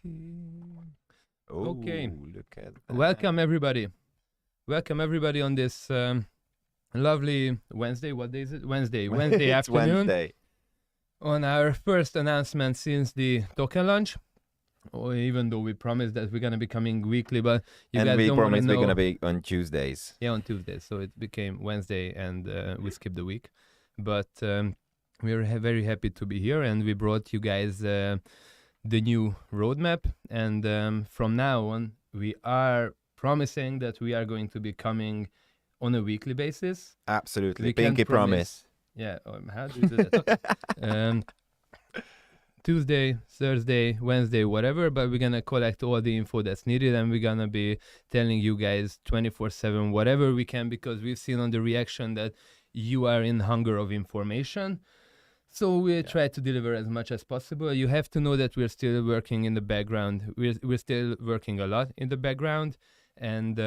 Oh, Okay. look at that. Welcome everybody. Welcome everybody on this lovely Wednesday. What day is it? Wednesday. Wednesday It's afternoon. Wednesday. On our first announcement since the token launch. Or even though we promised that we're gonna be coming weekly, but you And guys we don't want to promised know. we're going to be on Tuesdays. Yeah, on Tuesday. So it became Wednesday, and we skipped the week. But we're very happy to be here, and we brought you guys the new roadmap. And from now on, we are promising that we are going to be coming on a weekly basis. Absolutely. We can't Pinky promise. Yeah, how do you do that? Okay. Tuesday, Thursday, Wednesday, whatever, but we're gonna collect all the info that's needed, and we're gonna be telling you guys 24/7 whatever we can, because we've seen on the reaction that you are in hunger of information. So we try to deliver as much as possible. You have to know that we're still working in the background. We're still working a lot in the background, and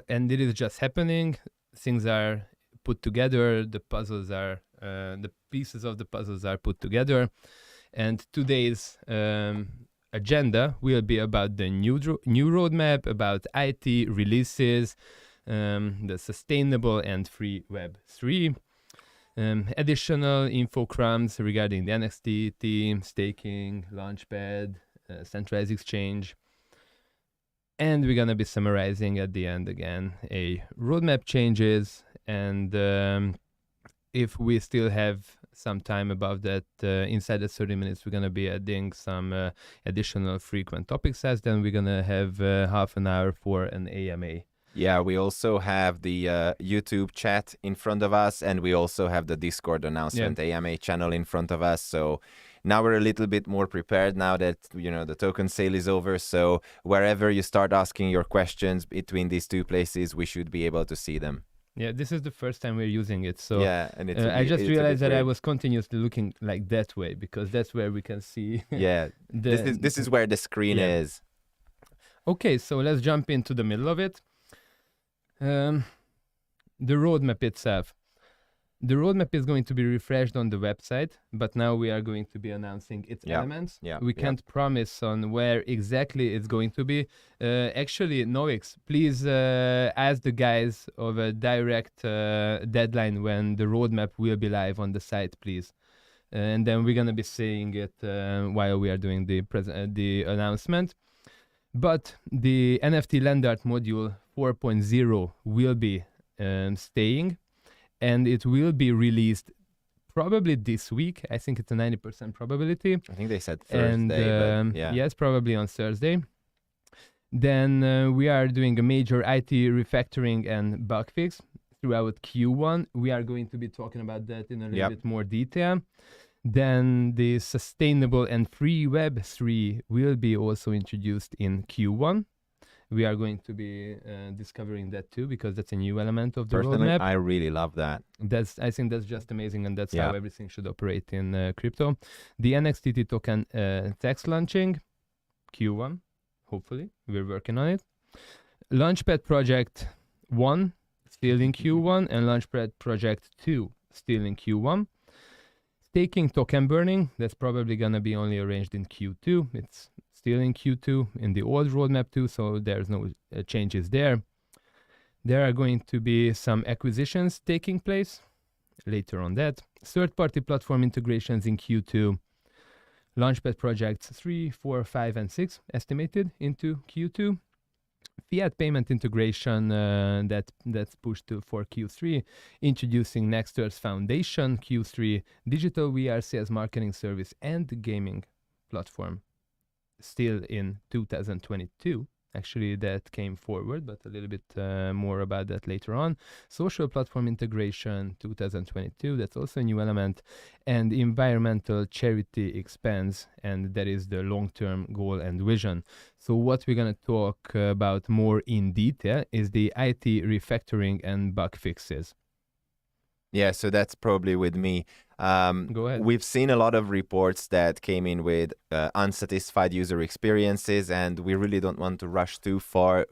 it is just happening. Things are put together. The puzzles are the pieces of the puzzles are put together. And today's agenda will be about the new roadmap, about IT releases, the sustainable and free Web 3, additional info crumbs regarding the NXTT, staking, launchpad, centralized exchange. And we're going to be summarizing at the end again a roadmap changes, and if we still have some time above that, inside the 30 minutes, we're going to be adding some additional frequent topic sets. Then we're going to have half an hour for an AMA. Yeah, we also have the YouTube chat in front of us, and we also have the Discord announcement AMA channel in front of us. So now we're a little bit more prepared now that, the token sale is over. So wherever you start asking your questions between these two places, we should be able to see them. Yeah, this is the first time we're using it. So yeah, and I just realized that I was continuously looking like that way, because that's where we can see. Yeah, this is where the screen is. Okay, so let's jump into the middle of it. The roadmap itself. The roadmap is going to be refreshed on the website, but now we are going to be announcing its elements. We can't promise on where exactly it's going to be. Actually, Novix, please ask the guys of a direct deadline when the roadmap will be live on the site, please. And then we're going to be saying it while we are doing the announcement. But the NFT Land Art module 4.0 will be staying. And it will be released probably this week. I think it's a 90% probability. I think they said Thursday, but yeah. Yes, probably on Thursday. Then we are doing a major IT refactoring and bug fix throughout Q1. We are going to be talking about that in a little bit more detail. Then the sustainable and free Web 3 will be also introduced in Q1. We are going to be discovering that too, because that's a new element of the roadmap. I really love that. I think that's just amazing, and that's how everything should operate in crypto. The NXTT token text launching, Q1, hopefully. We're working on it. Launchpad Project 1, still in Q1, and Launchpad Project 2, still in Q1. Staking token burning, that's probably going to be only arranged in Q2. It's still in Q2 in the old roadmap too, so there's no changes there. There are going to be some acquisitions taking place later on that. Third-party platform integrations in Q2. Launchpad projects 3, 4, 5, and 6 estimated into Q2. Fiat payment integration that's pushed for Q3. Introducing Next Earth Foundation Q3. Digital VR sales marketing service and gaming platform. Still in 2022. Actually, that came forward, but a little bit more about that later on. Social platform integration 2022, that's also a new element. And environmental charity expands, and that is the long-term goal and vision. So what we're going to talk about more in detail is the IT refactoring and bug fixes. Yeah, so that's probably with me. Go ahead. We've seen a lot of reports that came in with unsatisfied user experiences, and we really don't want to rush too far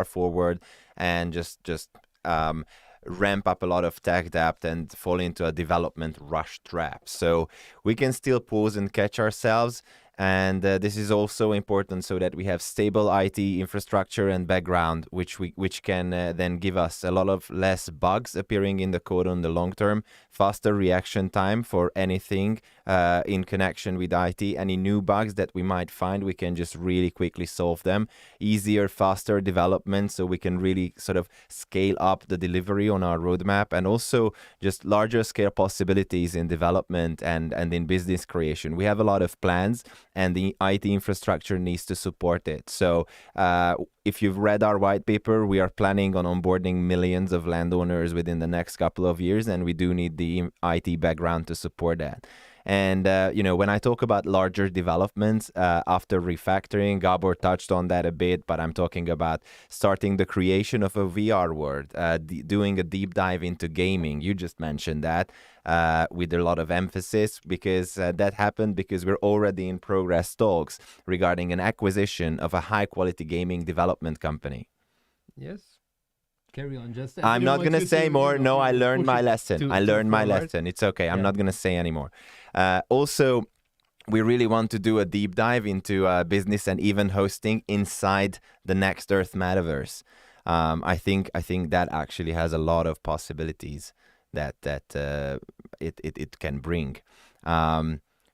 forward and just ramp up a lot of tech debt and fall into a development rush trap. So we can still pause and catch ourselves And this is also important so that we have stable IT infrastructure and background, which can then give us a lot of less bugs appearing in the code on the long term, faster reaction time for anything in connection with IT. Any new bugs that we might find, we can just really quickly solve them. Easier, faster development, so we can really sort of scale up the delivery on our roadmap, and also just larger scale possibilities in development and in business creation. We have a lot of plans, and the IT infrastructure needs to support it. So if you've read our white paper, we are planning on onboarding millions of landowners within the next couple of years, and we do need the IT background to support that. And, when I talk about larger developments after refactoring, Gabor touched on that a bit, but I'm talking about starting the creation of a VR world, doing a deep dive into gaming. You just mentioned that with a lot of emphasis, because that happened because we're already in progress talks regarding an acquisition of a high-quality gaming development company. Yes. Carry on, just. I'm not going to say more. No, I learned my lesson. I learned my lesson. It's okay. I'm not going to say anymore. Also, we really want to do a deep dive into business and event hosting inside the Next Earth metaverse. I think that actually has a lot of possibilities that it can bring.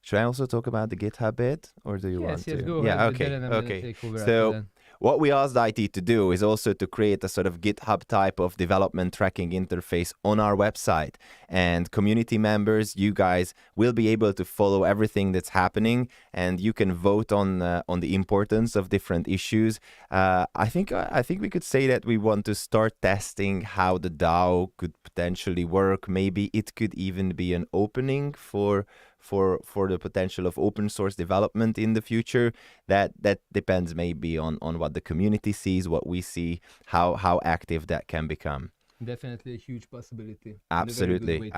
Should I also talk about the GitHub bit, or do you want to? Yes, go ahead. Yeah, okay. So what we asked IT to do is also to create a sort of GitHub type of development tracking interface on our website. And community members, you guys, will be able to follow everything that's happening, and you can vote on the importance of different issues. I think we could say that we want to start testing how the DAO could potentially work. Maybe it could even be an opening for the potential of open source development in the future. That depends maybe on what the community sees, what we see, how active that can become. Definitely a huge possibility. Absolutely.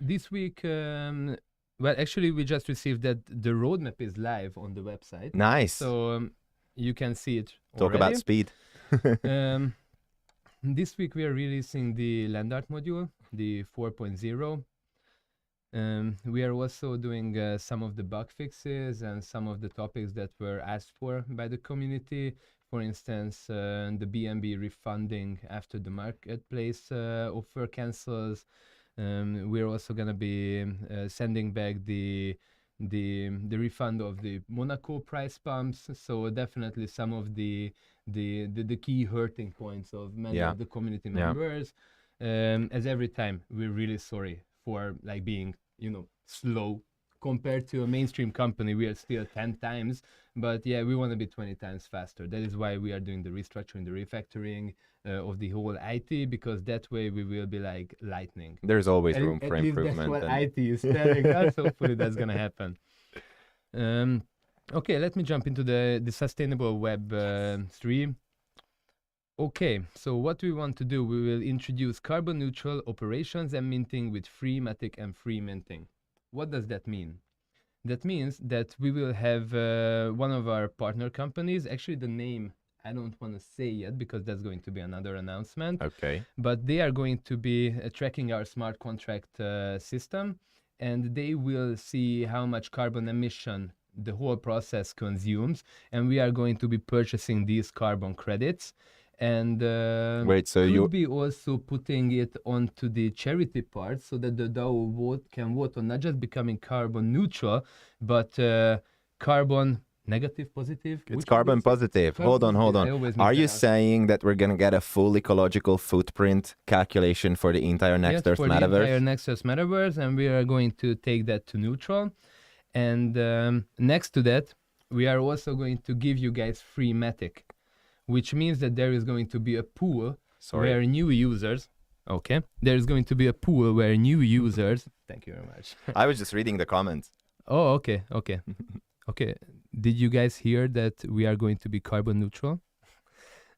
This week, well, actually, we just received that the roadmap is live on the website. Nice. So you can see it already. Talk about speed. This week we are releasing the land art module, the 4.0. We are also doing some of the bug fixes and some of the topics that were asked for by the community. For instance, the BNB refunding after the marketplace offer cancels. We're also gonna be sending back the refund of the Monaco price bumps. So definitely some of the key hurting points of many of the community members. As every time, we're really sorry for like being, slow compared to a mainstream company. We are still 10 times, but yeah, we want to be 20 times faster. That is why we are doing the restructuring, the refactoring of the whole IT, because that way we will be like lightning. There's always room for improvement. That's what IT is telling us. Hopefully that's gonna happen. Okay, let me jump into the sustainable web 3. Okay, so what we want to do, we will introduce carbon neutral operations and minting with free MATIC and free minting. What does that mean? That means that we will have one of our partner companies, actually the name I don't want to say yet because that's going to be another announcement. Okay. But they are going to be tracking our smart contract system, and they will see how much carbon emission the whole process consumes, and we are going to be purchasing these carbon credits. And wait, so you'll be also putting it onto the charity part so that the DAO can vote on not just becoming carbon neutral, but carbon negative, positive. It's carbon positive. Hold on. Are you saying that we're gonna get a full ecological footprint calculation for the entire Next Earth metaverse? For the entire Next Earth metaverse, and we are going to take that to neutral. And next to that, we are also going to give you guys free MATIC, which means that there is going to be a pool where new users. Okay, there is going to be a pool where new users. Thank you very much. I was just reading the comments. Oh, okay. Okay. Did you guys hear that we are going to be carbon neutral?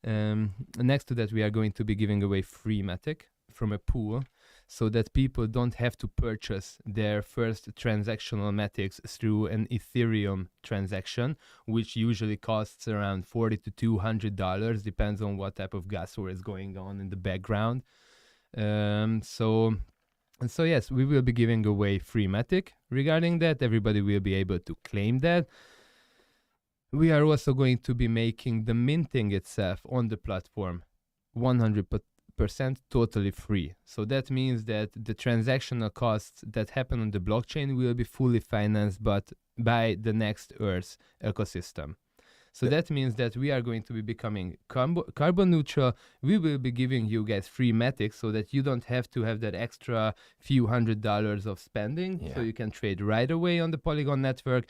Next to that, we are going to be giving away free MATIC from a pool, so that people don't have to purchase their first transactional MATICs through an Ethereum transaction, which usually costs around $40 to $200, depends on what type of gas war is going on in the background. So And so yes, we will be giving away free MATIC regarding that. Everybody will be able to claim that. We are also going to be making the minting itself on the platform 100% totally free. So that means that the transactional costs that happen on the blockchain will be fully financed but by the Next Earth ecosystem. So that means that we are going to be becoming carbon neutral. We will be giving you guys free MATIC so that you don't have to have that extra few $100 of spending. Yeah. So you can trade right away on the Polygon network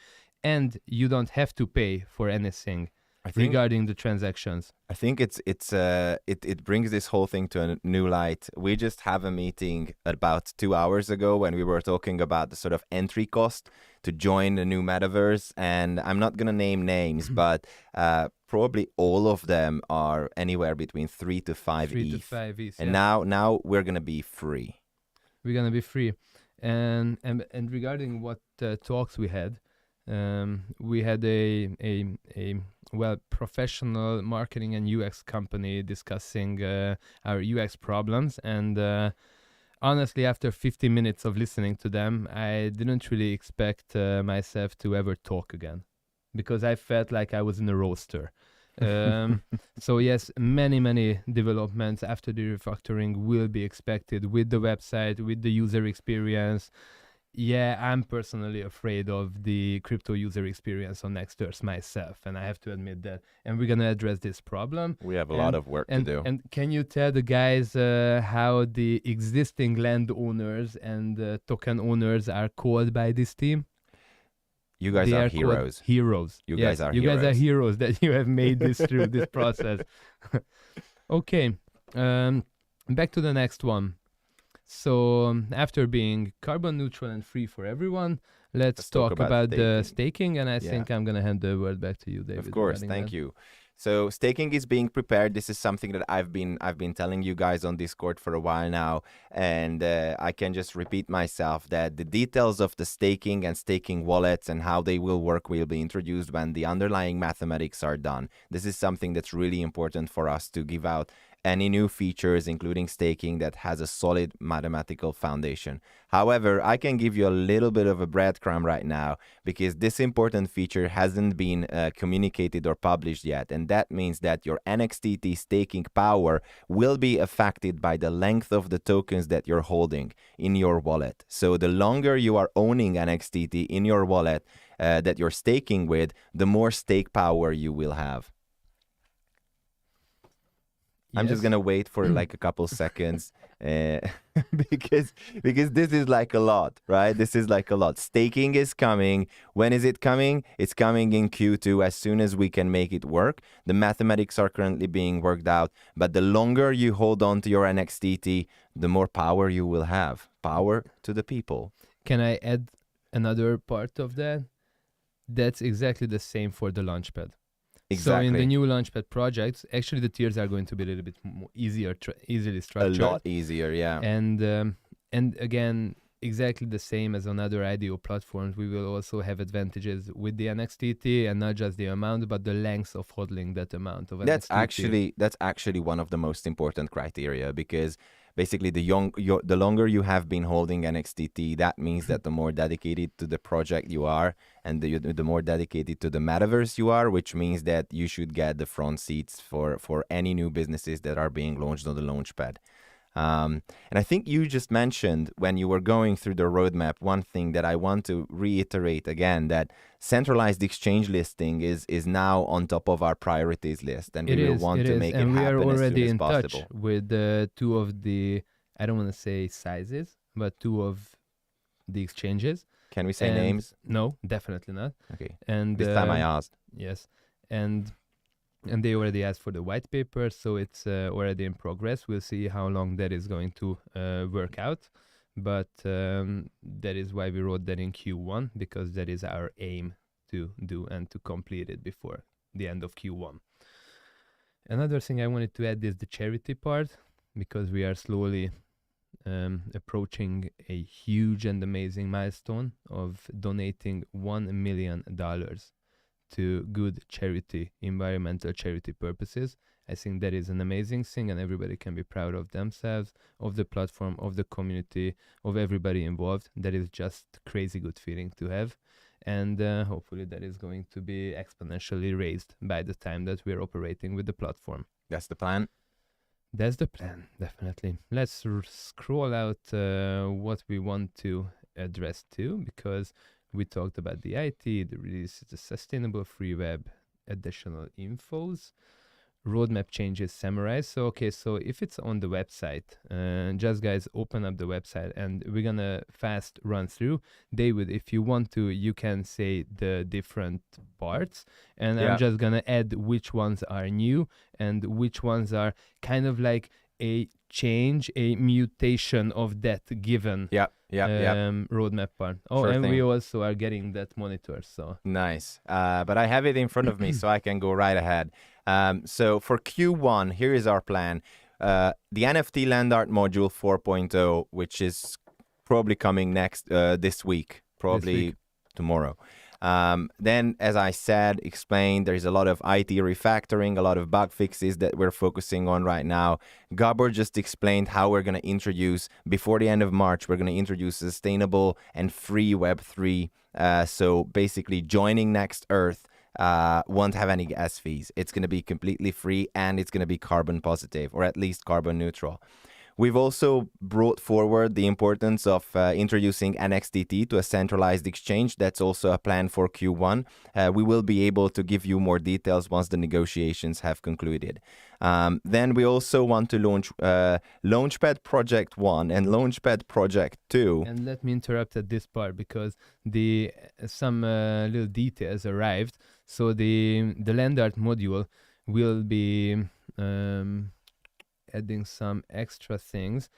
and you don't have to pay for anything regarding the transactions. I think it brings this whole thing to a new light. We just have a meeting about 2 hours ago when we were talking about the sort of entry cost to join the new metaverse, and I'm not gonna name names, but probably all of them are anywhere between 3 to 5 ETH. 3 to 5 ETH. And now we're gonna be free. We're gonna be free, and regarding what talks we had a professional marketing and UX company discussing our UX problems, and honestly, after 50 minutes of listening to them, I didn't really expect myself to ever talk again, because I felt like I was in a roaster. So yes, many developments after the refactoring will be expected with the website, with the user experience. Yeah, I'm personally afraid of the crypto user experience on Next Earth myself, and I have to admit that. And we're gonna address this problem. We have a lot of work to do. And can you tell the guys how the existing landowners and token owners are called by this team? You guys are heroes. Heroes. You guys are heroes. You guys are heroes that you have made this through this process. Okay, back to the next one. So after being carbon neutral and free for everyone, let's talk about the staking. And I think I'm going to hand the word back to you, David. Of course, thank you. So staking is being prepared. This is something that I've been telling you guys on Discord for a while now, and I can just repeat myself that the details of the staking and staking wallets and how they will work will be introduced when the underlying mathematics are done. This is something that's really important for us to give out any new features, including staking, that has a solid mathematical foundation. However, I can give you a little bit of a breadcrumb right now because this important feature hasn't been communicated or published yet, and that means that your NXTT staking power will be affected by the length of the tokens that you're holding in your wallet. So the longer you are owning NXTT in your wallet that you're staking with, the more stake power you will have. I'm just gonna wait for like a couple seconds because this is like a lot, right? This is like a lot. Staking is coming. When is it coming? It's coming in Q2 as soon as we can make it work. The mathematics are currently being worked out, but the longer you hold on to your NXTT, the more power you will have. Power to the people. Can I add another part of that? That's exactly the same for the launchpad. Exactly. So in the new launchpad projects, actually the tiers are going to be a little bit more easily structured. A lot easier, yeah. And again, exactly the same as on other IDO platforms, we will also have advantages with the NXTT, and not just the amount, but the length of hodling that amount of NXTT. That's actually one of the most important criteria, because basically the longer you have been holding NXTT, that means that the more dedicated to the project you are, and the more dedicated to the metaverse you are, which means that you should get the front seats for any new businesses that are being launched on the launchpad. And I think you just mentioned when you were going through the roadmap, one thing that I want to reiterate again, that centralized exchange listing is now on top of our priorities list, and we will want to make it happen as soon as possible. And we are already in touch with two of the, I don't want to say sizes, but two of the exchanges. Can we say names? No, definitely not. Okay. And this time I asked. Yes. And they already asked for the white paper, so it's already in progress. We'll see how long that is going to work out. But that is why we wrote that in Q1, because that is our aim to do and to complete it before the end of Q1. Another thing I wanted to add is the charity part, because we are slowly approaching a huge and amazing milestone of donating $1 million to good charity, environmental charity purposes. I think that is an amazing thing, and everybody can be proud of themselves, of the platform, of the community, of everybody involved. That is just crazy good feeling to have. And hopefully that is going to be exponentially raised by the time that we're operating with the platform. That's the plan. That's the plan, definitely. Let's scroll out what we want to address too, because we talked about the IT, the release, the sustainable free web, additional infos, roadmap changes summarized. So, okay, so if it's on the website, just guys, open up the website and we're gonna fast run through. David, if you want to, you can say the different parts, and I'm just gonna add which ones are new and which ones are kind of like a change, a mutation of that given roadmap part. Oh, and we also are getting that monitor, so nice. But I have it in front of me, so I can go right ahead. So for Q1, here is our plan. The NFT Land Art Module 4.0, which is probably coming this week, probably tomorrow. Then, as I said, explained, there's a lot of IT refactoring, a lot of bug fixes that we're focusing on right now. Gabor just explained how we're going to introduce, before the end of March, we're going to introduce sustainable and free Web3. So basically joining Next Earth won't have any gas fees. It's going to be completely free, and it's going to be carbon positive, or at least carbon neutral. We've also brought forward the importance of introducing NXTT to a centralized exchange. That's also a plan for Q1. We will be able to give you more details once the negotiations have concluded. Then we also want to launch Launchpad Project 1 and Launchpad Project 2. And let me interrupt at this part, because some little details arrived. So the land art module will be adding some extra things.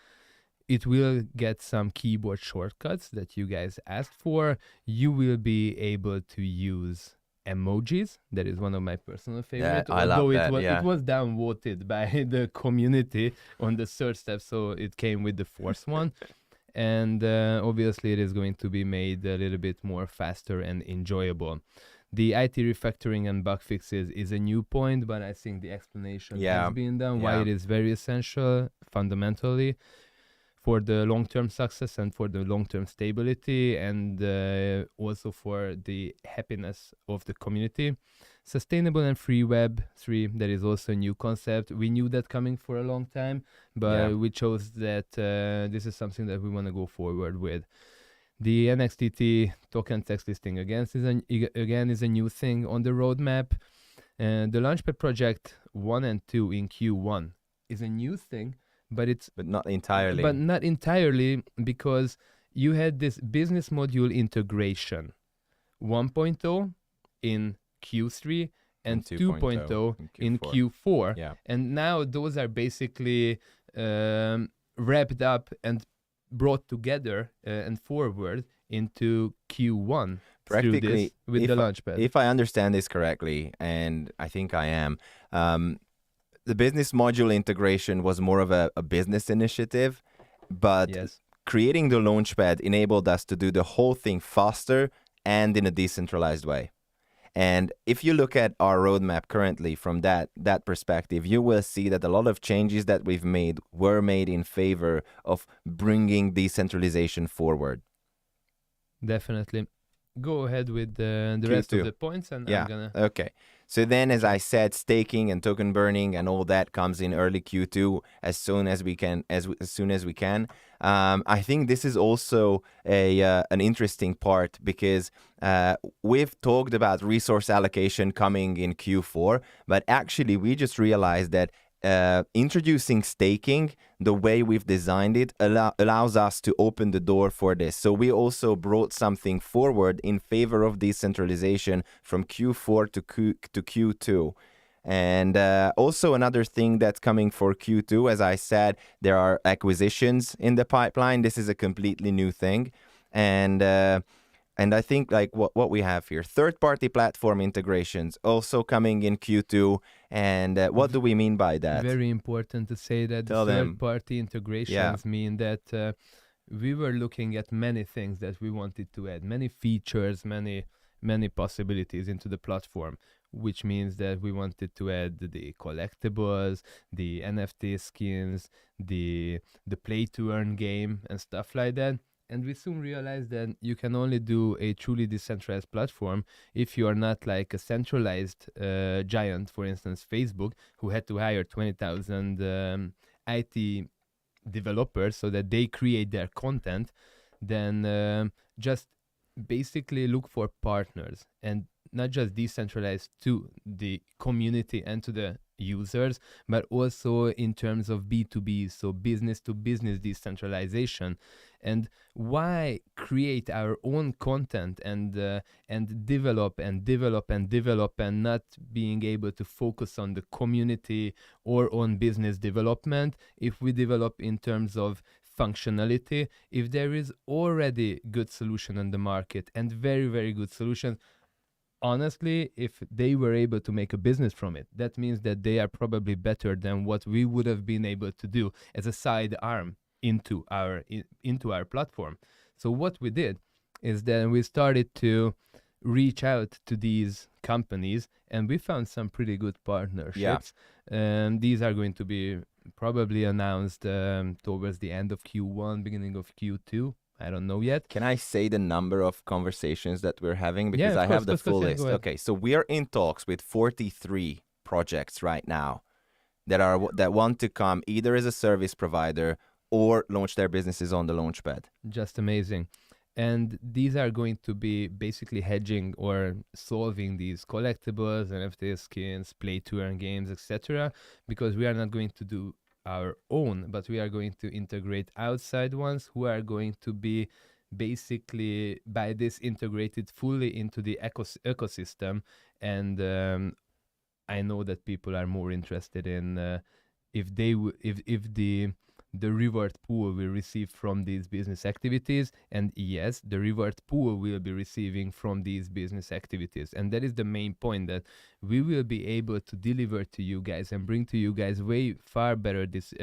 It will get some keyboard shortcuts that you guys asked for. You will be able to use emojis. That is one of my personal favorites. I love that. It was downvoted by the community on the third step, so it came with the fourth one. And obviously it is going to be made a little bit more faster and enjoyable. The IT refactoring and bug fixes is a new point, but I think the explanation has been done, why it is very essential fundamentally for the long-term success and for the long-term stability, and also for the happiness of the community. Sustainable and free Web 3, that is also a new concept. We knew that coming for a long time, but we chose that this is something that we want to go forward with. The NXTT token text listing again is a new thing on the roadmap. The Launchpad Project 1 and 2 in Q1 is a new thing, but not entirely. But not entirely, because you had this business module integration 1.0 in Q3 and 2.0 in Q4. Yeah. And now those are basically wrapped up and brought together and forward into Q1 practically with the Launchpad. If I understand this correctly, and I think I am, the business module integration was more of a business initiative, but creating the Launchpad enabled us to do the whole thing faster and in a decentralized way. And if you look at our roadmap currently from that perspective, you will see that a lot of changes that we've made were made in favor of bringing decentralization forward. Definitely. Go ahead with the rest of the points, and I'm gonna... Okay. So then, as I said, staking and token burning and all that comes in early Q2 as soon as we can. I think this is also an interesting part, because we've talked about resource allocation coming in Q4, but actually we just realized that introducing staking, the way we've designed it, allows us to open the door for this. So we also brought something forward in favor of decentralization from Q4 to Q2. And also another thing that's coming for Q2, as I said, there are acquisitions in the pipeline. This is a completely new thing. And I think like what we have here, third-party platform integrations also coming in Q2. And what do we mean by that? Very important to say that third-party integrations mean that we were looking at many things that we wanted to add, many features, many possibilities into the platform. which means that we wanted to add the collectibles, the NFT skins, the play to earn game and stuff like that. And we soon realized that you can only do a truly decentralized platform if you are not like a centralized giant, for instance, Facebook, who had to hire 20,000 IT developers so that they create their content. Then just basically look for partners, and not just decentralized to the community and to the users, but also in terms of B2B, so business to business decentralization. And why create our own content and develop and develop and develop, and not being able to focus on the community or on business development if we develop in terms of functionality, if there is already good solution on the market and very, very good solutions. Honestly, if they were able to make a business from it, that means that they are probably better than what we would have been able to do as a side arm into our platform. So what we did is that we started to reach out to these companies, and we found some pretty good partnerships. And these are going to be probably announced towards the end of Q1, beginning of Q2. I don't know yet. Can I say the number of conversations that we're having? Because I have the full list. Okay, so we are in talks with 43 projects right now that want to come either as a service provider or launch their businesses on the launchpad. Just amazing. And these are going to be basically hedging or solving these collectibles, NFT skins, play to earn games, etc. Because we are not going to do our own, but we are going to integrate outside ones who are going to be basically by this integrated fully into the ecosystem. And I know that people are more interested in if the reward pool we receive from these business activities. And yes, the reward pool will be receiving from these business activities. And that is the main point, that we will be able to deliver to you guys and bring to you guys way far better this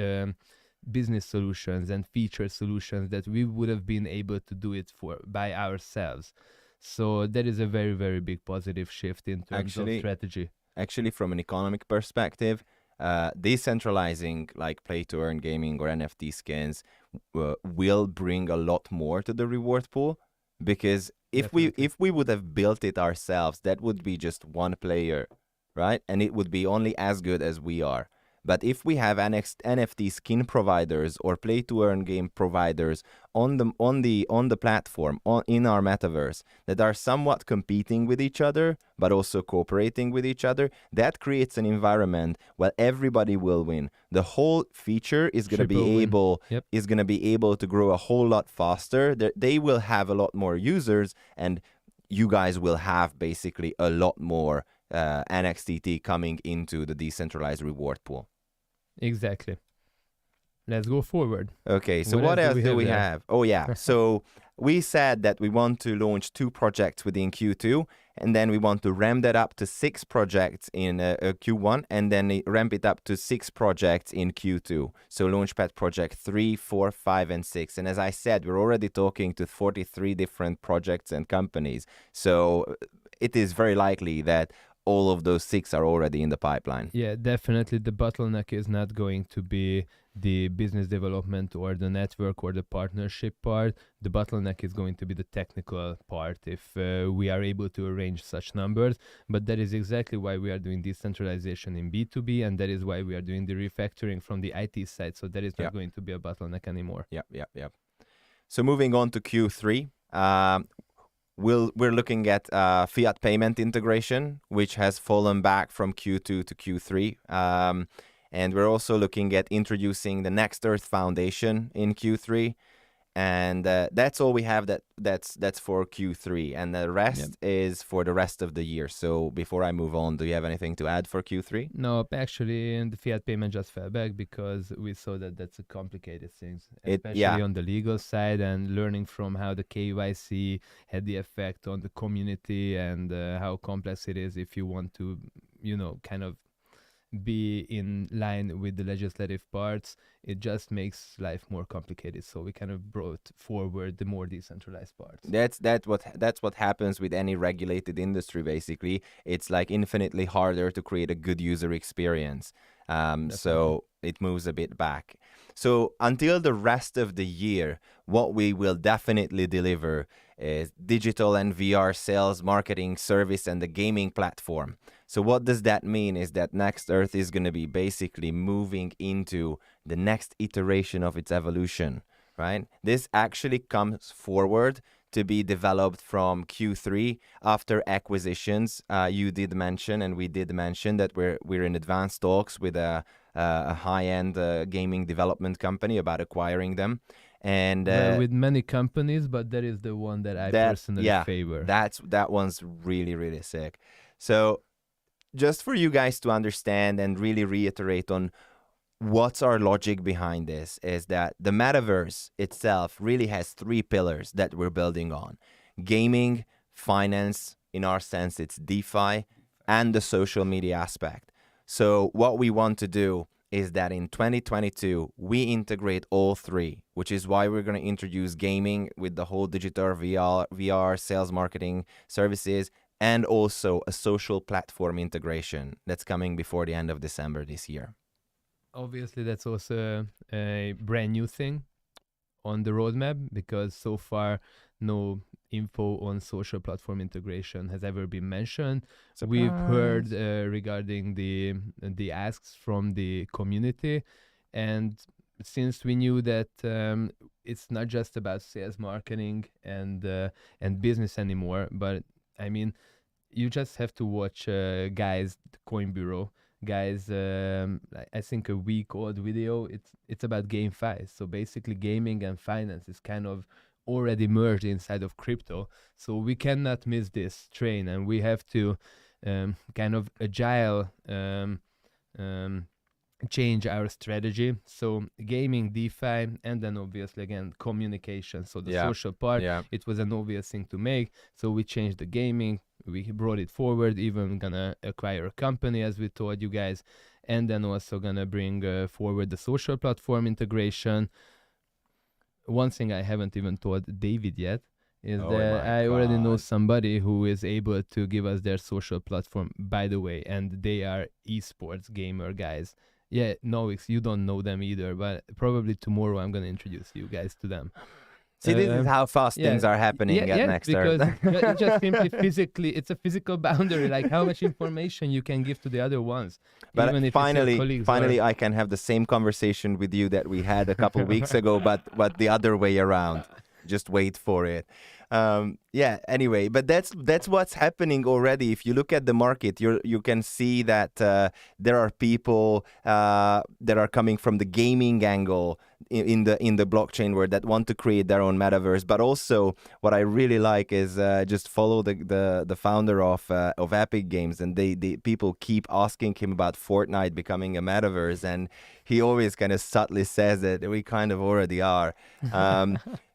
business solutions and feature solutions that we would have been able to do it by ourselves. So that is a very, very big positive shift in terms of strategy. Actually, from an economic perspective, decentralizing like play to earn gaming or NFT skins will bring a lot more to the reward pool, because if we would have built it ourselves, that would be just one player, right? And it would be only as good as we are. But if we have NFT skin providers or play to earn game providers on the platform in our metaverse that are somewhat competing with each other but also cooperating with each other, that creates an environment where everybody will win. The whole feature is going to be able to grow a whole lot faster. They will have a lot more users, and you guys will have basically a lot more NXTT coming into the decentralized reward pool. Exactly. Let's go forward. Okay, so what else do we have? Oh yeah, so we said that we want to launch 2 projects within Q2, and then we want to ramp that up to 6 projects in Q1, and then ramp it up to 6 projects in Q2. So Launchpad project 3, 4, 5, and 6. And as I said, we're already talking to 43 different projects and companies. So it is very likely that all of those 6 are already in the pipeline. Yeah, definitely. The bottleneck is not going to be the business development or the network or the partnership part. The bottleneck is going to be the technical part if we are able to arrange such numbers. But that is exactly why we are doing decentralization in B2B, and that is why we are doing the refactoring from the IT side. So that is not going to be a bottleneck anymore. Yeah. So moving on to Q3. We're looking at fiat payment integration, which has fallen back from Q2 to Q3. And we're also looking at introducing the Next Earth Foundation in Q3. And that's all we have that's for Q3. And the rest is for the rest of the year. So before I move on, do you have anything to add for Q3? No, actually, the fiat payment just fell back because we saw that that's a complicated thing, especially on the legal side, and learning from how the KYC had the effect on the community and how complex it is if you want to, kind of be in line with the legislative parts. it just makes life more complicated. So we kind of brought forward the more decentralized parts. That's what happens with any regulated industry. Basically, it's like infinitely harder to create a good user experience. So it moves a bit back. So until the rest of the year, what we will definitely deliver is digital and VR sales, marketing, service, and the gaming platform. So what does that mean is that Next Earth is going to be basically moving into the next iteration of its evolution, right? This actually comes forward to be developed from Q3 after acquisitions. You did mention, and we did mention that we're in advanced talks with a high-end gaming development company about acquiring them. And well, with many companies, but that is the one that I personally favor. That one's really, really sick. So just for you guys to understand and really reiterate on what's our logic behind this is that the metaverse itself really has 3 pillars that we're building on: gaming, finance, in our sense it's DeFi, and the social media aspect. So what we want to do is that in 2022 we integrate all 3, which is why we're going to introduce gaming with the whole digital VR sales, marketing, services, and also a social platform integration that's coming before the end of December this year. Obviously, that's also a brand new thing on the roadmap, because so far no info on social platform integration has ever been mentioned. Surprise. We've heard regarding the asks from the community, and since we knew that it's not just about sales, marketing, and business anymore, but I mean, you just have to watch guys, the Coin Bureau guys, I think a week old video. It's about GameFi. So basically gaming and finance is kind of already merged inside of crypto. So we cannot miss this train, and we have to kind of agile change our strategy. So gaming, DeFi, and then obviously again communication. So the social part, it was an obvious thing to make. So we changed the gaming, we brought it forward, even gonna acquire a company, as we told you guys, and then also gonna bring forward the social platform integration. One thing I haven't even told David yet is that I already know somebody who is able to give us their social platform, by the way, and they are esports gamer guys. Yeah, Novix, you don't know them either, but probably tomorrow I'm gonna introduce you guys to them. See, this is how fast things are happening at Next Earth. Because it's just simply physically, it's a physical boundary, like how much information you can give to the other ones. But even if finally, I can have the same conversation with you that we had a couple weeks ago, but the other way around. Just wait for it. Anyway, but that's what's happening already. If you look at the market, you can see that there are people that are coming from the gaming angle in the blockchain world that want to create their own metaverse. But also, what I really like is just follow the founder of Epic Games, and the people keep asking him about Fortnite becoming a metaverse, and he always kind of subtly says that we kind of already are.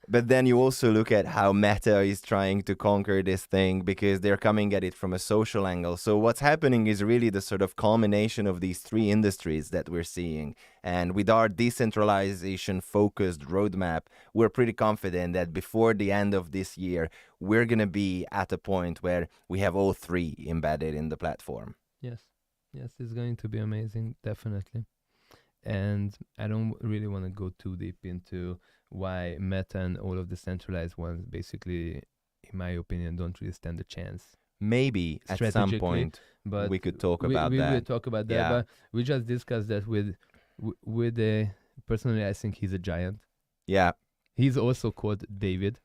But then you also look at how Meta is trying to conquer this thing, because they're coming at it from a social angle. So what's happening is really the sort of culmination of these 3 industries that we're seeing. And with our decentralization-focused roadmap, we're pretty confident that before the end of this year, we're going to be at a point where we have all 3 embedded in the platform. Yes, it's going to be amazing, definitely. And I don't really want to go too deep into why Meta and all of the centralized ones basically, in my opinion, don't really stand a chance. Maybe at some point but we could talk about that. We will talk about that, but we just discussed that with personally, I think he's a giant. Yeah. He's also called David.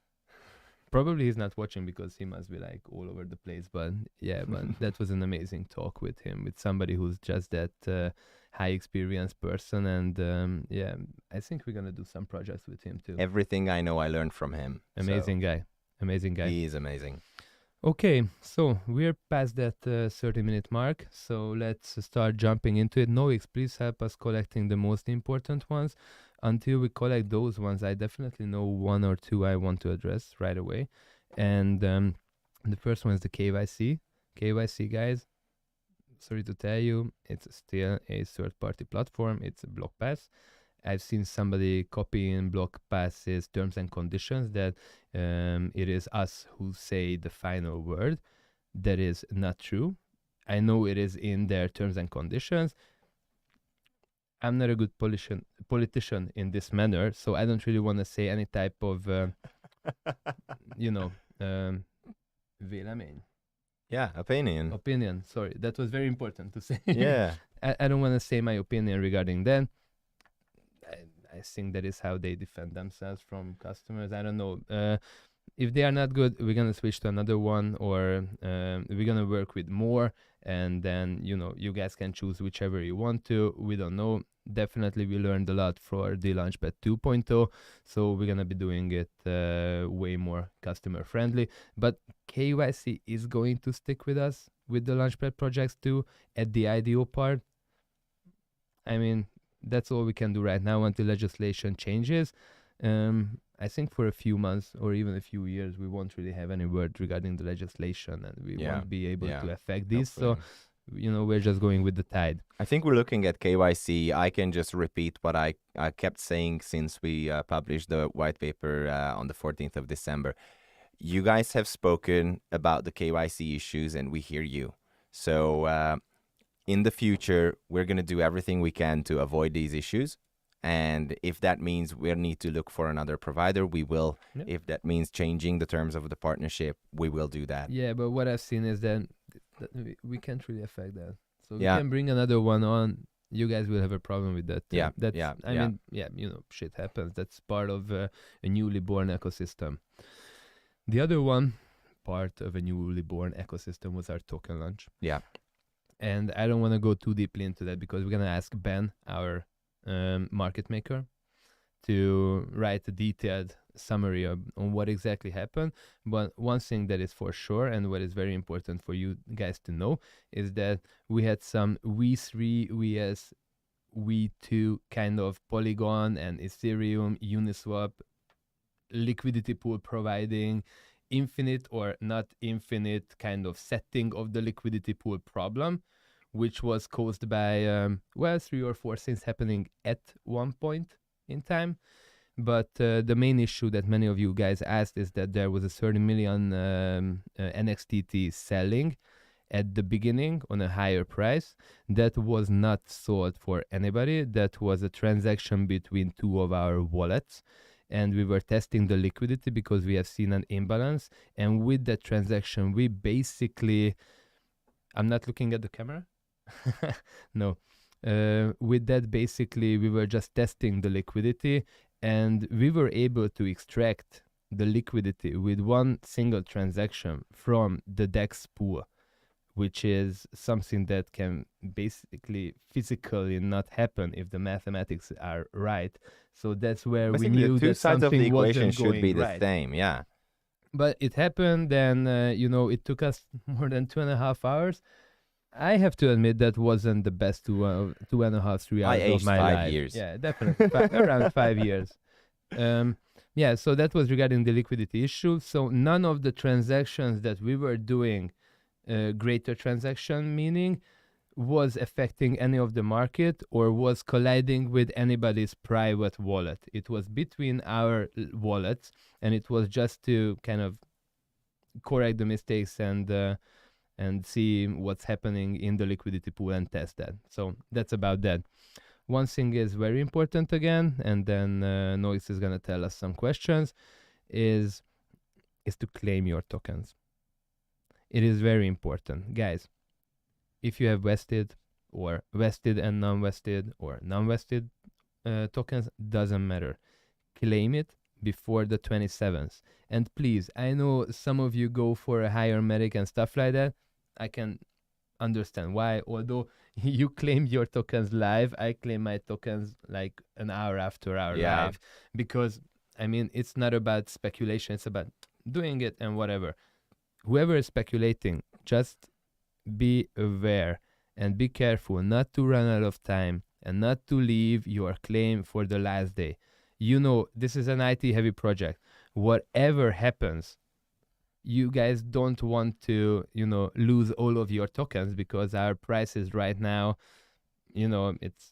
Probably he's not watching because he must be like all over the place, but but that was an amazing talk with him, with somebody who's just that high experienced person, and I think we're gonna do some projects with him too. Everything I know I learned from him. Amazing guy. He is amazing. Okay, so we're past that 30-minute mark, so let's start jumping into it. Noix, please help us collecting the most important ones. Until we collect those ones, I definitely know 1 or 2 I want to address right away. And the first one is the KYC. KYC, guys, sorry to tell you, it's still a third-party platform. It's a block pass. I've seen somebody copying block passes terms and conditions that it is us who say the final word. That is not true. I know it is in their terms and conditions. I'm not a good politician in this manner, so I don't really want to say any type of, vélemény. Yeah, opinion. Opinion. Sorry, that was very important to say. Yeah. I don't want to say my opinion regarding that. I think that is how they defend themselves from customers. I don't know. If they are not good, we're gonna switch to another one, or we're gonna work with more, and then you guys can choose whichever you want to. We don't know. Definitely, we learned a lot for the Launchpad 2.0, so we're gonna be doing it way more customer friendly. But KYC is going to stick with us with the Launchpad projects too at the IDO part. I mean, that's all we can do right now until legislation changes. I think for a few months or even a few years, we won't really have any word regarding the legislation, and we won't be able to affect this. Hopefully. So, we're just going with the tide. I think we're looking at KYC. I can just repeat what I kept saying since we published the white paper on the 14th of December. You guys have spoken about the KYC issues, and we hear you. So in the future, we're going to do everything we can to avoid these issues. And if that means we need to look for another provider, we will. Yep. If that means changing the terms of the partnership, we will do that. Yeah, but what I've seen is that we can't really affect that. So we can bring another one on. You guys will have a problem with that. I mean, shit happens. That's part of a newly born ecosystem. The other one, part of a newly born ecosystem, was our token launch. Yeah. And I don't want to go too deeply into that because we're going to ask Ben, our market maker, to write a detailed summary on what exactly happened. But one thing that is for sure, and what is very important for you guys to know, is that we had some V3, VS, V2 kind of Polygon and Ethereum, Uniswap liquidity pool providing infinite or not infinite kind of setting of the liquidity pool problem, which was caused by, 3 or 4 things happening at one point in time. But the main issue that many of you guys asked is that there was a 30 million NXTT selling at the beginning on a higher price that was not sold for anybody. That was a transaction between two of our wallets. And we were testing the liquidity because we have seen an imbalance. And with that transaction, we basically... I'm not looking at the camera. No. With that, basically, we were just testing the liquidity, and we were able to extract the liquidity with one single transaction from the DEX pool, which is something that can basically physically not happen if the mathematics are right. So that's where we knew that something wasn't going right. Two sides of the equation should be the same, yeah. But it happened, and it took us more than 2.5 hours. I have to admit that wasn't the best 2.5, 3 hours of my life. 5 years. Yeah, definitely. Around 5 years. So that was regarding the liquidity issue. So none of the transactions that we were doing, greater transaction meaning, was affecting any of the market or was colliding with anybody's private wallet. It was between our wallets, and it was just to kind of correct the mistakes and see what's happening in the liquidity pool and test that. So that's about that. One thing is very important again, and then Noix is going to tell us some questions, is to claim your tokens. It is very important. Guys, if you have vested and non-vested or non-vested tokens, doesn't matter. Claim it before the 27th. And please, I know some of you go for a higher MATIC and stuff like that. I can understand why. Although you claimed your tokens live, I claim my tokens like an hour after our live. Because, I mean, it's not about speculation. It's about doing it and whatever. Whoever is speculating, just be aware and be careful not to run out of time and not to leave your claim for the last day. This is an IT-heavy project. Whatever happens, you guys don't want to, lose all of your tokens because our prices right now, it's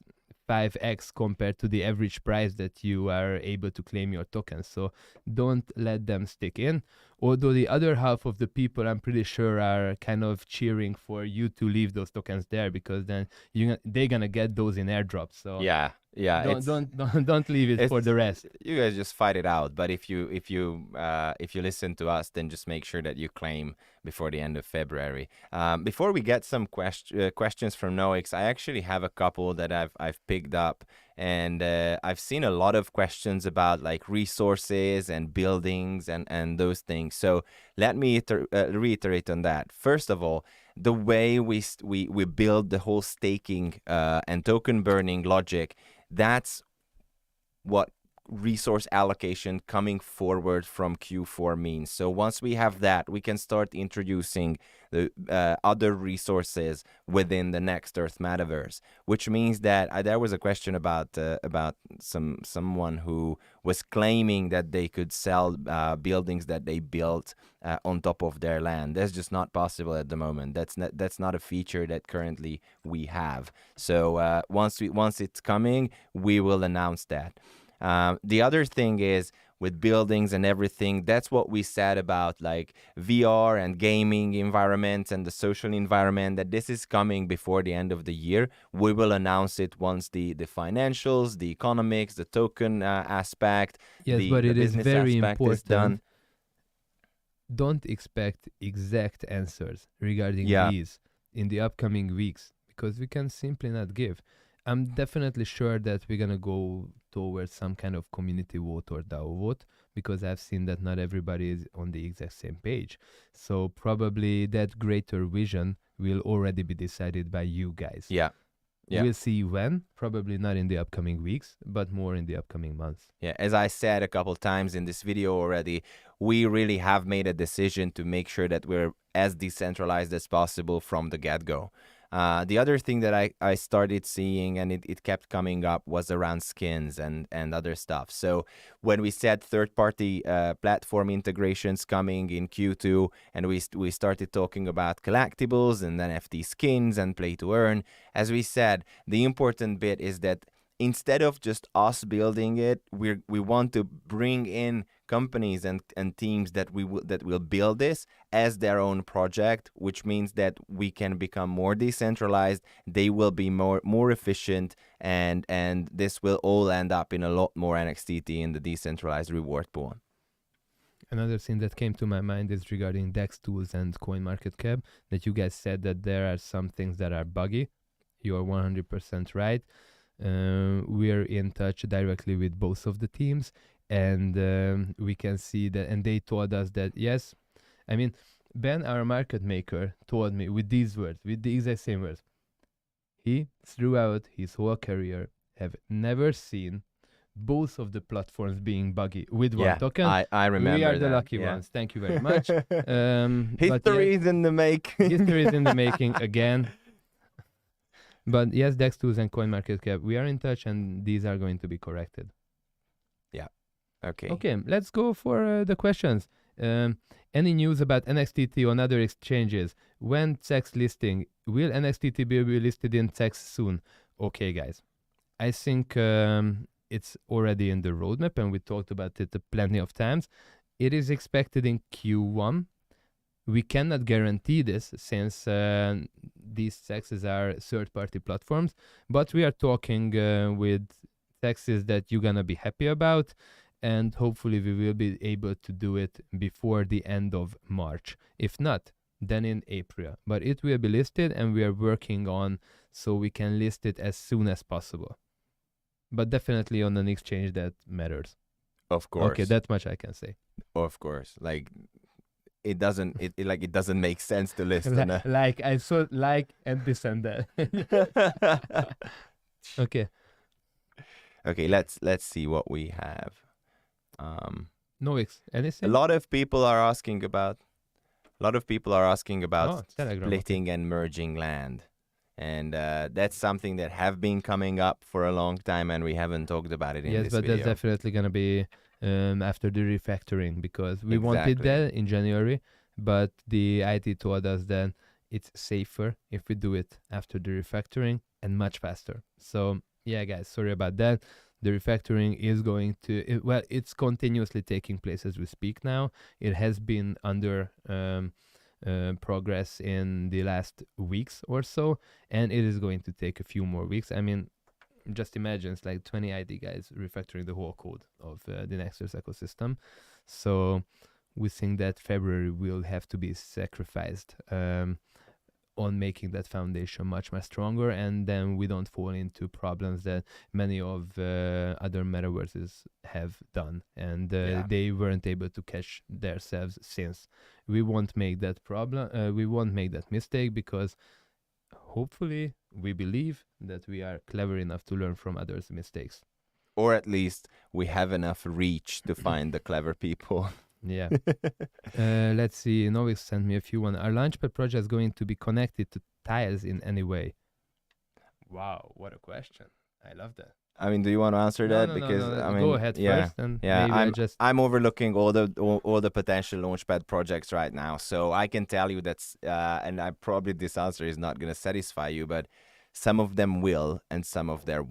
5x compared to the average price that you are able to claim your tokens. So don't let them stick in. Although the other half of the people, I'm pretty sure, are kind of cheering for you to leave those tokens there, because then they're gonna get those in airdrops. So yeah, don't leave it for the rest. You guys just fight it out. But if you listen to us, then just make sure that you claim before the end of February. Before we get some questions from Noix, I actually have a couple that I've picked up, and I've seen a lot of questions about like resources and buildings and those things. So let me reiterate on that. First of all, the way we build the whole staking and token burning logic, that's what resource allocation coming forward from Q4 means. So once we have that, we can start introducing the other resources within the Next Earth metaverse, which means that there was a question about someone who was claiming that they could sell buildings that they built on top of their land. That's just not possible at the moment. That's not a feature that currently we have. So once it's coming, we will announce that. The other thing is, with buildings and everything, that's what we said about like VR and gaming environments and the social environment, that this is coming before the end of the year. We will announce it once the financials, the economics, the token aspect, but it is very important. Is done. Don't expect exact answers regarding these in the upcoming weeks, because we can simply not give. I'm definitely sure that we're going to go towards some kind of community vote or DAO vote, because I've seen that not everybody is on the exact same page. So probably that greater vision will already be decided by you guys. Yeah. We'll see when, probably not in the upcoming weeks, but more in the upcoming months. Yeah, as I said a couple times in this video already, we really have made a decision to make sure that we're as decentralized as possible from the get-go. The other thing that I started seeing, and it kept coming up, was around skins and other stuff. So when we said third-party platform integrations coming in Q2, and we started talking about collectibles and NFT skins and play to earn, as we said, the important bit is that instead of just us building it, we want to bring in companies and teams that will build this as their own project, which means that we can become more decentralized. They will be more efficient, and this will all end up in a lot more NXTT in the decentralized reward pool. Another thing that came to my mind is regarding DEX tools and CoinMarketCap, that you guys said that there are some things that are buggy. You're 100% right. We are in touch directly with both of the teams, and we can see that, and they told us that, yes, I mean, Ben, our market maker, told me with these words, with the exact same words. He, throughout his whole career, have never seen both of the platforms being buggy with one token. I remember. We are the lucky ones. Thank you very much. History is in the making. History is in the making again. But yes, DEX tools and CoinMarketCap, we are in touch, and these are going to be corrected. Yeah. Okay. Okay, let's go for the questions. Any news about NXTT on other exchanges? When CEX listing? Will NXTT be listed in CEX soon? Okay, guys. I think it's already in the roadmap, and we talked about it plenty of times. It is expected in Q1. We cannot guarantee this, since these CEXs are third-party platforms, but we are talking with CEXs that you're going to be happy about, and hopefully we will be able to do it before the end of March. If not, then in April. But it will be listed, and we are working on so we can list it as soon as possible. But definitely on an exchange that matters. Of course. Okay, that much I can say. Of course. Like, it doesn't make sense to list like I saw and this and that. Okay, let's see what we have. Noix, anything? A lot of people are asking about Telegram, splitting and merging land, and that's something that have been coming up for a long time, and we haven't talked about it in this video. Yes, but that's definitely gonna be after the refactoring, because we wanted that in January, but the IT told us that it's safer if we do it after the refactoring and much faster. So Yeah, guys, sorry about that. The refactoring is going to, it's continuously taking place as we speak now. It has been under progress in the last weeks or so, and it is going to take a few more weeks. I mean, just imagine it's like 20 ID guys refactoring the whole code of the Nexters ecosystem. So we think that February will have to be sacrificed on making that foundation much stronger, and then we don't fall into problems that many of other metaverses have done, and they weren't able to catch themselves since. We won't make that problem. We won't make that mistake, because hopefully we believe that we are clever enough to learn from others' mistakes. Or at least we have enough reach to find the clever people. Yeah. Let's see. Novik sent me a few one. Our Launchpad project is going to be connected to tiles in any way? Wow, what a question. I love that. I mean, do you want to answer that? No, because I mean, go ahead first, and maybe I'm overlooking all the potential Launchpad projects right now. So I can tell you that's and I probably this answer is not going to satisfy you, but some of them will and some of them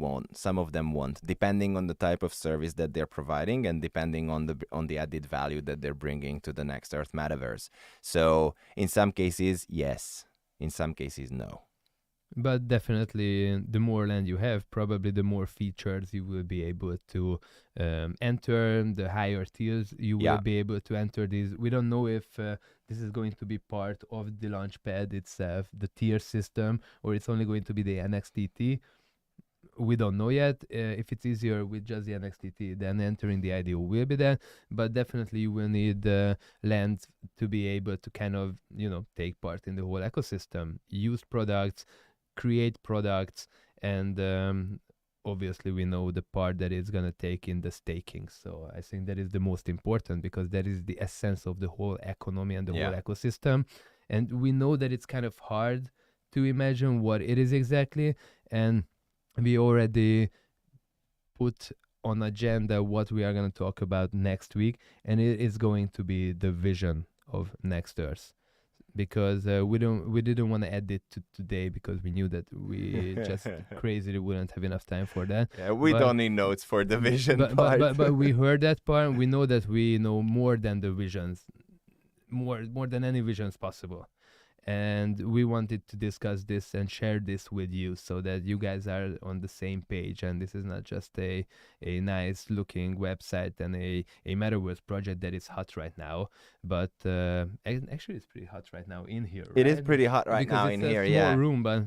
won't, depending on the type of service that they're providing and depending on the added value that they're bringing to the Next Earth metaverse. So in some cases, yes. In some cases, no. But definitely, the more land you have, probably the more features you will be able to enter. The higher tiers you will be able to enter these. We don't know if this is going to be part of the Launchpad itself, the tier system, or it's only going to be the NXTT. We don't know yet. If it's easier with just the NXTT, then entering the IDO will be there. But definitely you will need land to be able to kind of, take part in the whole ecosystem, use products, create products, and obviously we know the part that it's going to take in the staking. So I think that is the most important, because that is the essence of the whole economy and the whole ecosystem. And we know that it's kind of hard to imagine what it is exactly, and we already put on agenda what we are going to talk about next week, and it is going to be the vision of Next Earth. Because we didn't want to add it to today, because we knew that we just crazily wouldn't have enough time for that. Yeah, we don't need notes for the vision part. But we heard that part. We know that we know more than the visions, more than any visions possible. And we wanted to discuss this and share this with you, so that you guys are on the same page. And this is not just a nice looking website and a metaverse project that is hot right now, but actually it's pretty hot right now in here. It is pretty hot right now in here. Yeah, room, but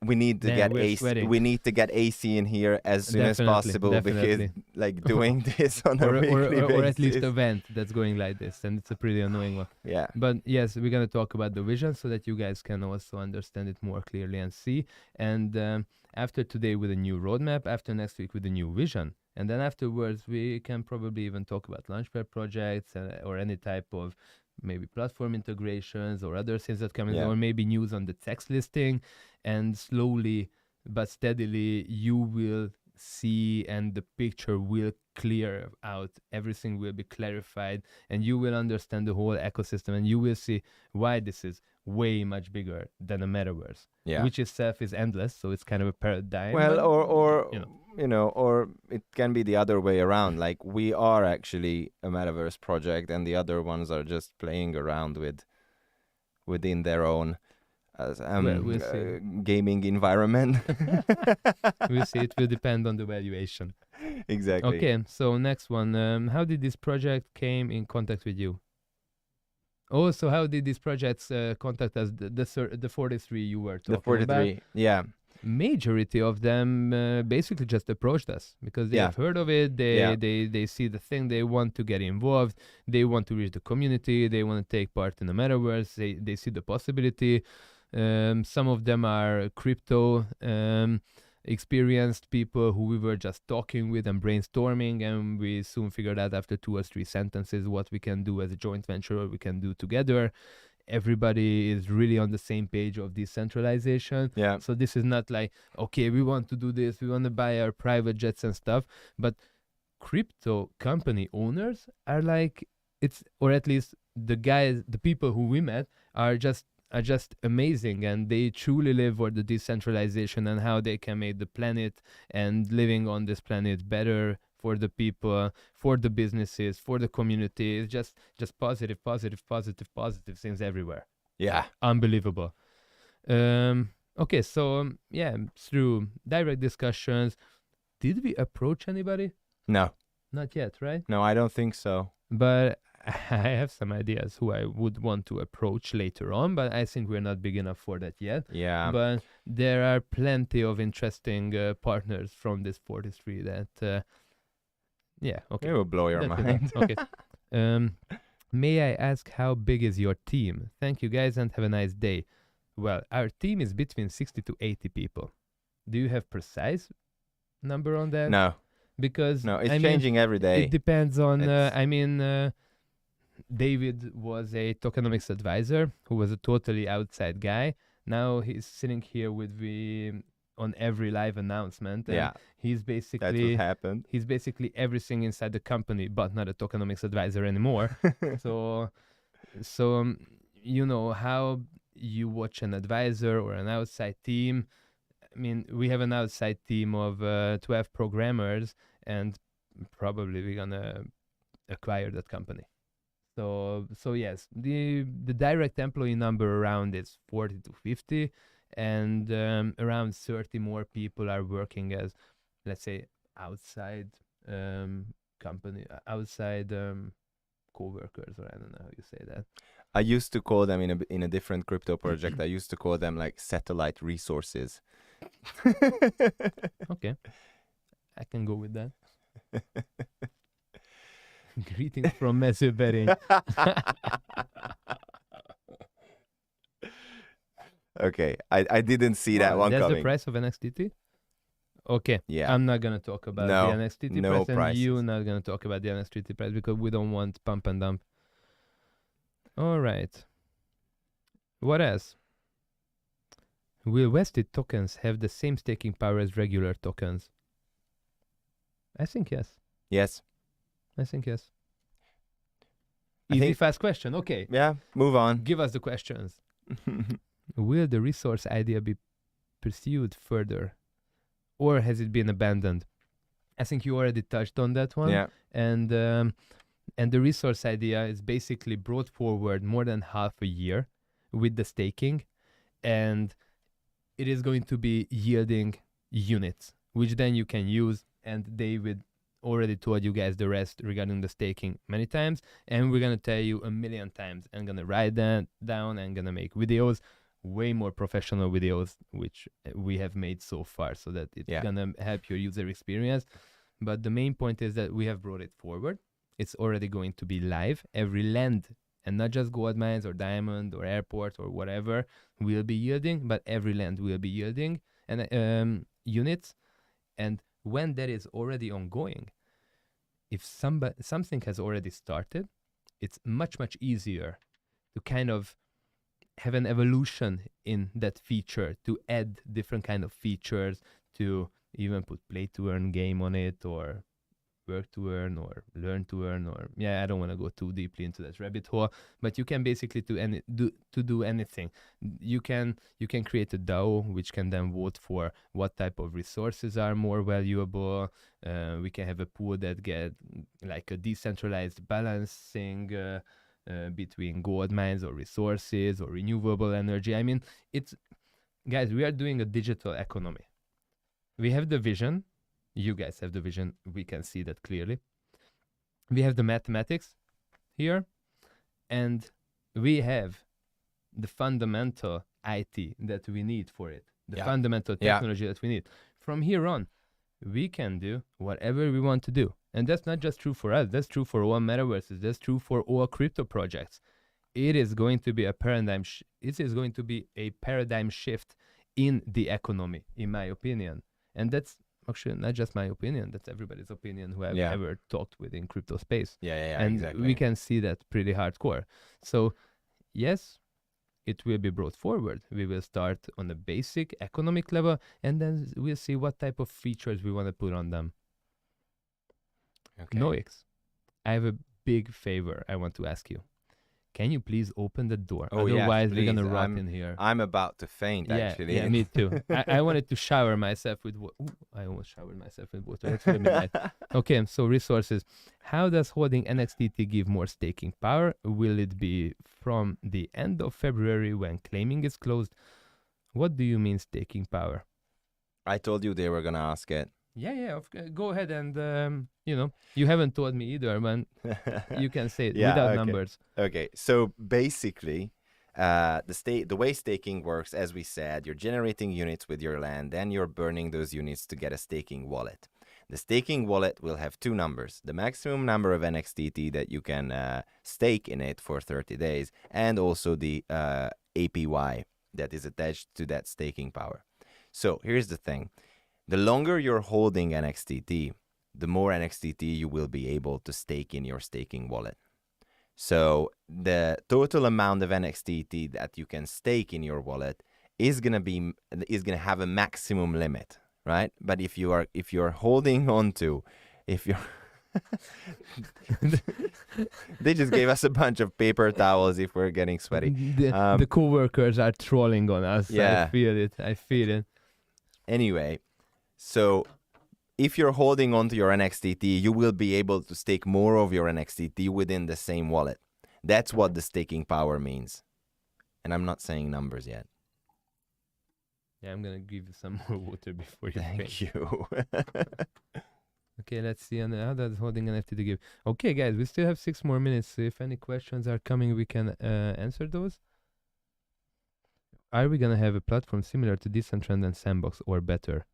we need to get AC. Sweating. We need to get AC in here as soon as possible, because like doing this on a weekly basis, or at least a vent that's going like this, and it's a pretty annoying one. Yeah. But yes, we're gonna talk about the vision so that you guys can also understand it more clearly and see. And after today with a new roadmap, after next week with a new vision, and then afterwards we can probably even talk about Launchpad projects or any type of maybe platform integrations or other things that come in, or maybe news on the text listing. And slowly but steadily you will see, and the picture will clear out, everything will be clarified, and you will understand the whole ecosystem, and you will see why this is way much bigger than a metaverse, which itself is endless. So it's kind of a paradigm. Well, or or it can be the other way around. Like, we are actually a metaverse project, and the other ones are just playing around within their own gaming environment. We'll see. It will depend on the valuation. Exactly. Okay, so next one. How did this project came in contact with you? Also, how did these projects contact us? The 43 you were talking about. The 43, yeah. Majority of them basically just approached us because they have heard of it. They see the thing. They want to get involved. They want to reach the community. They want to take part in the metaverse. They see the possibility. Some of them are crypto experienced people who we were just talking with and brainstorming, and we soon figured out after 2 or 3 sentences what we can do as a joint venture or we can do together. Everybody is really on the same page of decentralization. Yeah. So this is not like, okay, we want to do this, we want to buy our private jets and stuff, but crypto company owners are like, or at least the people who we met are just are just amazing, and they truly live for the decentralization and how they can make the planet and living on this planet better for the people, for the businesses, for the community. It's just positive things everywhere. Yeah. Unbelievable. Okay, so through direct discussions, did we approach anybody? No. Not yet, right? No, I don't think so. But I have some ideas who I would want to approach later on, but I think we're not big enough for that yet. Yeah. But there are plenty of interesting partners from this 43 that, okay. It will blow your mind. Okay. May I ask, how big is your team? Thank you, guys, and have a nice day. Well, our team is between 60 to 80 people. Do you have precise number on that? No. Because it's changing every day. It depends on. David was a tokenomics advisor who was a totally outside guy. Now he's sitting here with me on every live announcement. And he's basically that's what happened. He's basically everything inside the company, but not a tokenomics advisor anymore. so you know how you watch an advisor or an outside team. I mean, we have an outside team of 12 programmers, and probably we're gonna acquire that company. So yes, the direct employee number around is 40 to 50, and around 30 more people are working as, let's say, outside company, outside co-workers, or I don't know how you say that. I used to call them in a different crypto project. I used to call them like satellite resources. Okay, I can go with that. Greetings from Monsieur Bering. Okay, I didn't see that one that's coming. The price of NXTT? Okay, yeah. I'm not going to talk about the NXTT price, and prices. you're not going to talk about the NXTT price because we don't want pump and dump. All right. What else? Will vested tokens have the same staking power as regular tokens? I think yes. Yes. I think yes. Easy, fast question. Okay. Yeah, move on. Give us the questions. Will the resource idea be pursued further, or has it been abandoned? I think you already touched on that one. Yeah. And the resource idea is basically brought forward more than half a year with the staking, and it is going to be yielding units, which then you can use. And David already told you guys the rest regarding the staking many times, and we're gonna tell you a million times. I'm gonna write that down and gonna make videos, way more professional videos, which we have made so far, so that it's gonna help your user experience. But the main point is that we have brought it forward. It's already going to be live. Every land, and not just gold mines or diamond or airport or whatever, will be yielding, but every land will be yielding and units. And when that is already ongoing, if something has already started, it's much easier to kind of have an evolution in that feature, to add different kind of features, to even put play to earn game on it, or work to earn, or learn to earn, or I don't want to go too deeply into that rabbit hole, but you can basically do anything. You can create a DAO which can then vote for what type of resources are more valuable. We can have a pool that get like a decentralized balancing between gold mines or resources or renewable energy. I mean, guys, we are doing a digital economy. We have the vision. You guys have the vision. We can see that clearly. We have the mathematics here, and we have the fundamental IT that we need for it, the fundamental technology that we need. From here on, we can do whatever we want to do. And that's not just true for us. That's true for all metaverses. That's true for all crypto projects. It is going to be a paradigm. It is going to be a paradigm shift in the economy, in my opinion. And that's actually not just my opinion. That's everybody's opinion who I've ever talked with in crypto space. And exactly. we can see that pretty hardcore. So yes, it will be brought forward. We will start on a basic economic level, and then we'll see what type of features we want to put on them. Okay. Noix, I have a big favor I want to ask you. can you please open the door? Oh, yes, Otherwise, we're gonna please. rot in here. I'm about to faint, Yeah, actually. yeah, me too. I wanted to shower myself with water. I almost showered myself with water. It's really midnight. Okay, so resources. How does holding NXTT give more staking power? Will it be from the end of February when claiming is closed? What do you mean staking power? I told you they were going to ask it. Yeah. Go ahead and, you haven't told me either, man. You can say it without numbers. Okay, so basically, the way staking works, as we said, you're generating units with your land, then you're burning those units to get a staking wallet. The staking wallet will have two numbers: the maximum number of NXTT that you can stake in it for 30 days, and also the APY that is attached to that staking power. So here's the thing: the longer you're holding NXTT, the more NXTT you will be able to stake in your staking wallet. So the total amount of NXTT that you can stake in your wallet is gonna have a maximum limit, right? But if you're holding on to, they just gave us a bunch of paper towels if we're getting sweaty. The co-workers are trolling on us. Yeah. I feel it. Anyway, so if you're holding on to your NXTT, you will be able to stake more of your NXTT within the same wallet. That's what the staking power means. And I'm not saying numbers yet. Yeah, I'm going to give you some more water before you Thank you. Okay, let's see. And how does holding an FTT give? Okay, guys, we still have 6 more minutes. So if any questions are coming, we can answer those. Are we going to have a platform similar to Decentraland and Sandbox or better?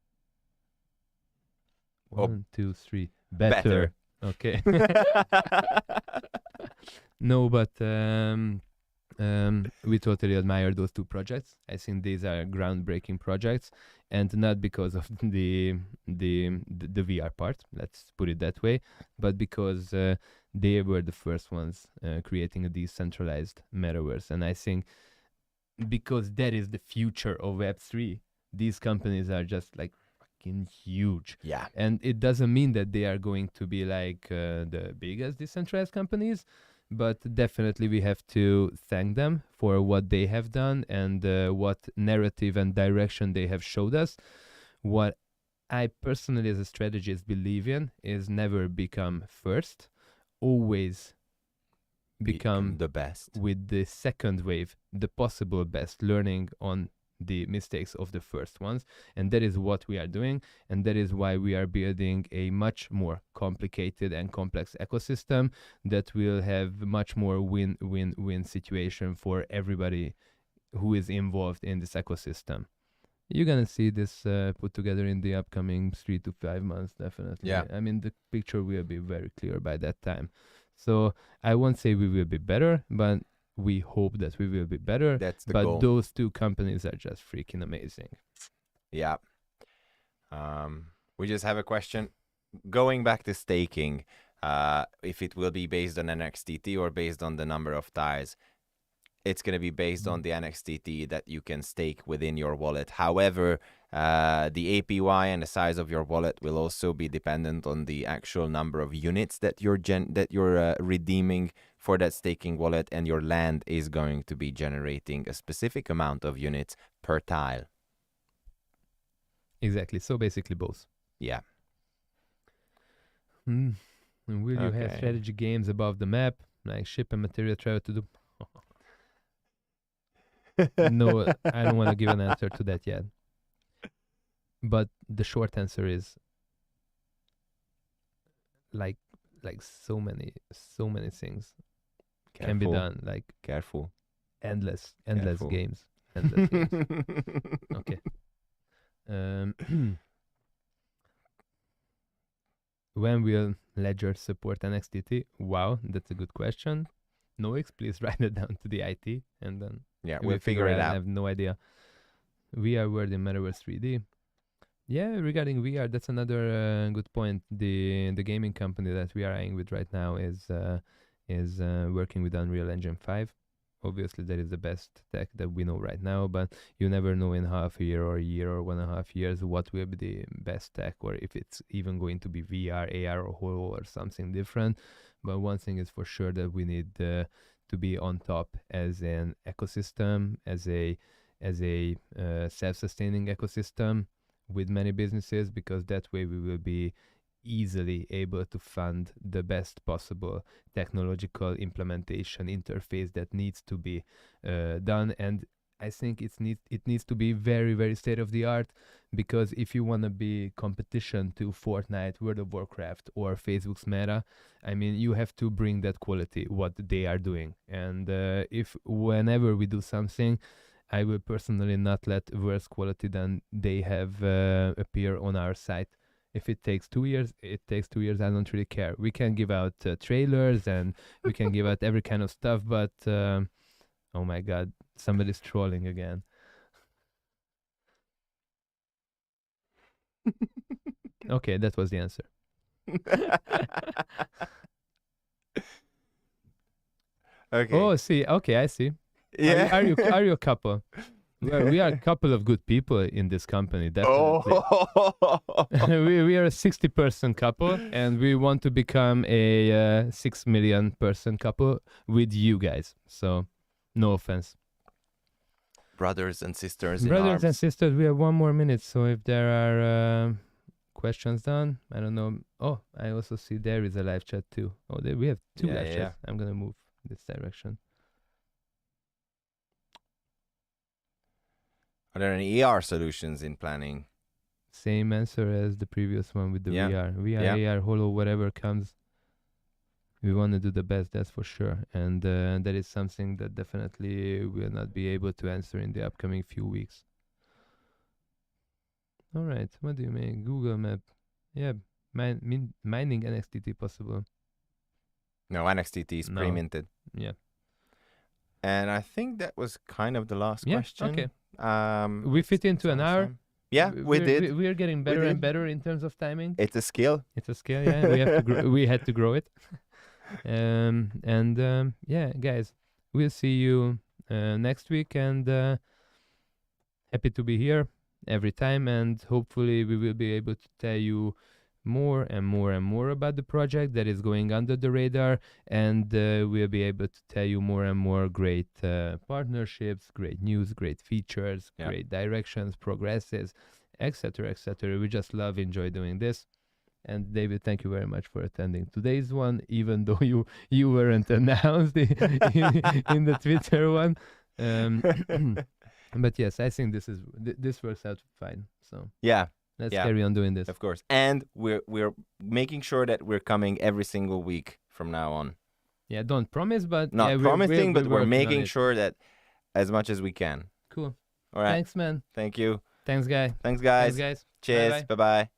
1, 2, 3. Better. Okay. No, but we totally admire those 2 projects. I think these are groundbreaking projects, and not because of the VR part, let's put it that way, but because they were the first ones creating a decentralized metaverse. And I think because that is the future of Web3, these companies are just like fucking huge. Yeah. And it doesn't mean that they are going to be like the biggest decentralized companies, but definitely we have to thank them for what they have done and what narrative and direction they have showed us. What I personally as a strategist believe in is never become first, always become the best with the second wave, the possible best, learning on the mistakes of the first ones. And that is what we are doing, and that is why we are building a much more complicated and complex ecosystem that will have much more win-win-win situation for everybody who is involved in this ecosystem. You're gonna see this put together in the upcoming 3 to 5 months, definitely. Yeah. I mean, the picture will be very clear by that time. So I won't say we will be better, but we hope that we will be better. That's the but goal. Those 2 companies are just freaking amazing. Yeah. We just have a question. Going back to staking, if it will be based on NXTT or based on the number of ties, it's going to be based on the NXTT that you can stake within your wallet. However, the APY and the size of your wallet will also be dependent on the actual number of units that you're redeeming for that staking wallet, and your land is going to be generating a specific amount of units per tile. Exactly. So basically both. Yeah. And will you have strategy games above the map, like ship and material travel to the... No, I don't want to give an answer to that yet. But the short answer is like so many things can be done. Like Careful. Endless Careful. games. Endless games. Okay. When will Ledger support NXTT? Wow, that's a good question. Noix, please write it down to the IT, and then we'll figure it out. I have no idea. VR World in Metaverse 3D. Yeah, regarding VR, that's another good point. The gaming company that we are eyeing with right now is working with Unreal Engine 5. Obviously, that is the best tech that we know right now, but you never know in half a year or 1.5 years what will be the best tech, or if it's even going to be VR, AR, or HOLO, or something different. But one thing is for sure that we need to be on top as an ecosystem, as a self-sustaining ecosystem with many businesses, because that way we will be easily able to fund the best possible technological implementation interface that needs to be done. And I think it needs to be very, very state of the art, because if you want to be competition to Fortnite, World of Warcraft, or Facebook's Meta, I mean, you have to bring that quality, what they are doing. And if whenever we do something, I will personally not let worse quality than they have appear on our site. If it takes 2 years, it takes 2 years. I don't really care. We can give out trailers and we can give out every kind of stuff, but oh my God, somebody's trolling again. Okay, that was the answer. Okay. Oh, see. Okay, I see. Yeah. Are you a couple? We are a couple of good people in this company, definitely. Oh. we are a 60-person couple, and we want to become a 6 million person couple with you guys. So, no offense. Brothers and sisters. Brothers and sisters, we have 1 more minute. So if there are questions done, I don't know. Oh, I also see there is a live chat too. Oh, we have 2 live chats. I'm gonna move this direction. Are there any AR solutions in planning? Same answer as the previous one with the VR. VR, AR, Holo, whatever comes. We want to do the best, that's for sure. And that is something that definitely will not be able to answer in the upcoming few weeks. All right, what do you mean? Google Map. Yeah, mining NXTT possible. No, NXTT is pre-minted. Yeah. And I think that was kind of the last question. Okay. We fit into an hour. Yeah, we did. We are getting better and better in terms of timing. It's a skill. It's a skill, yeah. We have to we had to grow it. Yeah, guys, we'll see you next week, and happy to be here every time, and hopefully we will be able to tell you more and more and more about the project that is going under the radar, and we'll be able to tell you more and more great partnerships, great news, great features, great directions, progresses, etc., etc. We just enjoy doing this. And David, thank you very much for attending today's one, even though you weren't announced in the Twitter one. But yes, I think this works out fine. So let's carry on doing this. Of course. And we're making sure that we're coming every single week from now on. Yeah, don't promise, but not promising, but we're making sure that as much as we can. Cool. All right. Thanks, man. Thank you. Thanks, guy. Thanks, guys. Thanks, guys. Cheers. Bye-bye.